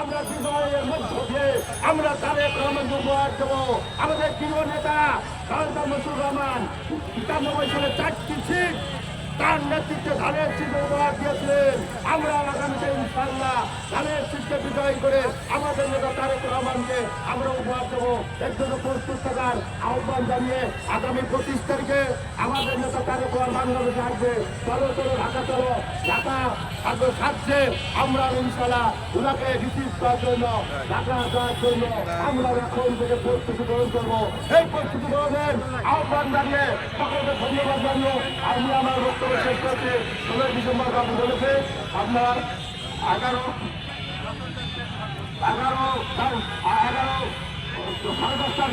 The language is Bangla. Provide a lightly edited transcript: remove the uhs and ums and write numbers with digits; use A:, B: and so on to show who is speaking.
A: আমরা বিজয়ের মধ্য দিয়ে আমরা তারেক রহমান উপহার দেবো। আমাদের প্রিয় নেতা সরদার মসুর রহমান ৯৫ সালে 4টি সিট তার নেতৃত্বে ধানের সিটে উপহার দিয়েছিলেন। আমরা আগামীতে ইনশাআল্লাহ ধানের সিটকে বিজয় করে আমাদের নেতা তারেক রহমানকে আমরা উপহার দেবো। এর জন্য প্রস্তুত থাকার আহ্বান জানিয়ে আগামী 25 তারিখে আমাদের নেতা তারেক রহমান বাংলাদেশে আসবে। চলো চলো ঢাকা চলো, ঢাকা থাকবে সাথে আমরা ইনশাআল্লাহ ওনাকে রিসিভ করার জন্য ঢাকা যাওয়ার জন্য আমরা এখন থেকে প্রস্তুতি গ্রহণ করবো। এই প্রস্তুতি গ্রহণের আহ্বান জানিয়ে সকলকে ধন্যবাদ জানিয়ে আমি আমার বক্তব্য শেষ করছি। 16 ডিসেম্বর বাবু বলেছে আপনার 11 সাড়ে 10টা